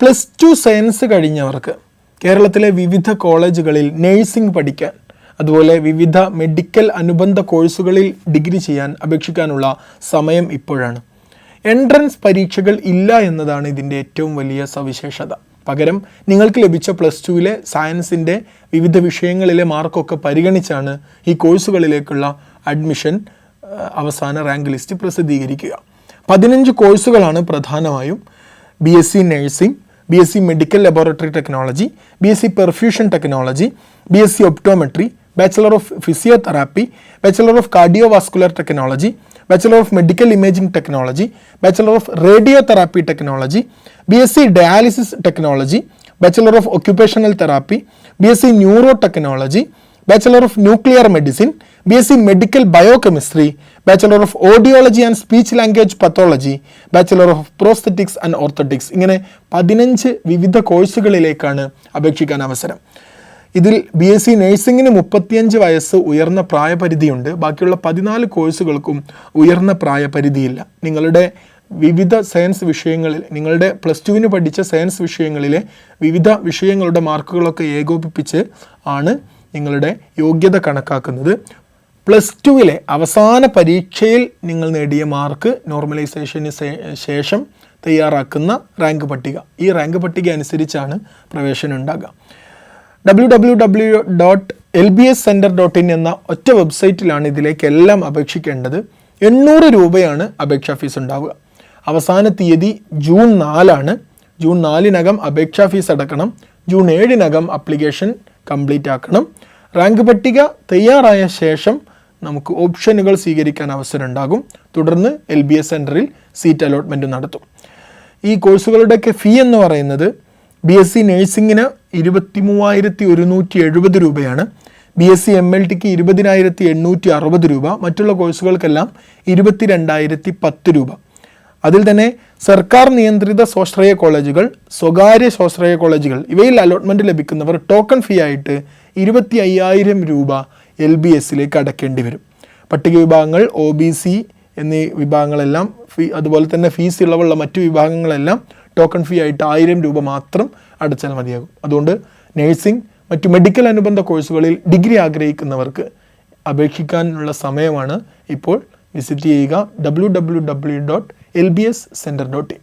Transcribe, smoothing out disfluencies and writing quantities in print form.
+2 science കഴിഞ്ഞവർക്ക് കേരളത്തിലെ വിവിധ കോളേജുകളിൽ നഴ്സിംഗ് പഠിക്കാൻ, അതുപോലെ വിവിധ മെഡിക്കൽ അനുബന്ധ കോഴ്സുകളിൽ ഡിഗ്രി ചെയ്യാൻ അപേക്ഷിക്കാനുള്ള സമയം ഇപ്പോഴാണ്. എൻട്രൻസ് പരീക്ഷകൾ ഇല്ല എന്നതാണ് ഇതിൻ്റെ ഏറ്റവും വലിയ സവിശേഷത. പകരം നിങ്ങൾക്ക് ലഭിച്ച +2 സയൻസിൻ്റെ വിവിധ വിഷയങ്ങളിലെ മാർക്കൊക്കെ പരിഗണിച്ചാണ് ഈ കോഴ്സുകളിലേക്കുള്ള അഡ്മിഷൻ അവസാന റാങ്ക് ലിസ്റ്റ് പ്രസിദ്ധീകരിക്കുക. 15 കോഴ്സുകളാണ് പ്രധാനമായും: BSc nursing, BSc medical laboratory technology, BSc perfusion technology, BSc optometry, bachelor of physiotherapy, bachelor of cardiovascular technology, bachelor of medical imaging technology, bachelor of radiotherapy technology, BSc dialysis technology, bachelor of occupational therapy, BSc neuro technology, bachelor of nuclear medicine, BSc medical biochemistry, bachelor of audiology and speech language pathology, bachelor of prosthetics and orthotics. ഇങ്ങനെ 15 വിവിധ കോഴ്സുകളിലേക്കാണ് അപേക്ഷിക്കാൻ അവസരം. ഇതിൽ BSc നഴ്സിംഗിന് 35 വയസ്സ് ഉയർന്ന പ്രായപരിധിയുണ്ട്. ബാക്കിയുള്ള 14 കോഴ്സുകൾക്കും ഉയർന്ന പ്രായപരിധിയില്ല. നിങ്ങളുടെ വിവിധ സയൻസ് വിഷയങ്ങളിൽ, നിങ്ങളുടെ +2 പഠിച്ച സയൻസ് വിഷയങ്ങളിലെ വിവിധ വിഷയങ്ങളുടെ മാർക്കുകളൊക്കെ ഏകോപിപ്പിച്ച് ആണ് നിങ്ങളുടെ യോഗ്യത കണക്കാക്കുന്നത്. +2 അവസാന പരീക്ഷയിൽ നിങ്ങൾ നേടിയ മാർക്ക് നോർമലൈസേഷന് ശേഷം തയ്യാറാക്കുന്ന റാങ്ക് പട്ടിക, ഈ റാങ്ക് പട്ടിക അനുസരിച്ചാണ് പ്രവേശനം ഉണ്ടാകുക. www.lbscenter.in എന്ന ഒറ്റ വെബ്സൈറ്റിലാണ് ഇതിലേക്കെല്ലാം അപേക്ഷിക്കേണ്ടത്. 800 രൂപയാണ് അപേക്ഷാ ഫീസ് ഉണ്ടാവുക. അവസാന തീയതി ജൂൺ 4 ജൂൺ 4 അപേക്ഷാ ഫീസ് അടക്കണം. ജൂൺ 7 ആപ്ലിക്കേഷൻ കംപ്ലീറ്റ് ആക്കണം. റാങ്ക് പട്ടിക തയ്യാറായ ശേഷം നമുക്ക് ഓപ്ഷനുകൾ സ്വീകരിക്കാൻ അവസരം ഉണ്ടാകും. തുടർന്ന് LBS സെൻറ്ററിൽ സീറ്റ് അലോട്ട്മെൻറ്റ് നടത്തും. ഈ കോഴ്സുകളുടെയൊക്കെ ഫീ എന്ന് പറയുന്നത് BSc നഴ്സിംഗിന് 23,170 രൂപയാണ്. BSc MLTക്ക് 20,860 രൂപ. മറ്റുള്ള കോഴ്സുകൾക്കെല്ലാം 22,010 രൂപ. അതിൽ തന്നെ സർക്കാർ നിയന്ത്രിത സ്വാശ്രയ കോളേജുകൾ, സ്വകാര്യ സ്വാശ്രയ കോളേജുകൾ ഇവയിൽ അലോട്ട്മെൻറ്റ് ലഭിക്കുന്നവർ ടോക്കൺ ഫീ ആയിട്ട് 25,000 രൂപ LBSലേക്ക് അടയ്ക്കേണ്ടി വരും. പട്ടിക വിഭാഗങ്ങൾ, OBC എന്നീ വിഭാഗങ്ങളെല്ലാം അതുപോലെ തന്നെ ഫീസ് ഇളവുള്ള മറ്റു വിഭാഗങ്ങളെല്ലാം ടോക്കൺ ഫീ ആയിട്ട് 1000 രൂപ മാത്രം അടച്ചാൽ മതിയാകും. അതുകൊണ്ട് നഴ്സിംഗ്, മറ്റു മെഡിക്കൽ അനുബന്ധ കോഴ്സുകളിൽ ഡിഗ്രി ആഗ്രഹിക്കുന്നവർക്ക് അപേക്ഷിക്കാനുള്ള സമയമാണ് ഇപ്പോൾ. വിസിറ്റ് ചെയ്യുക www.lbscenter.in.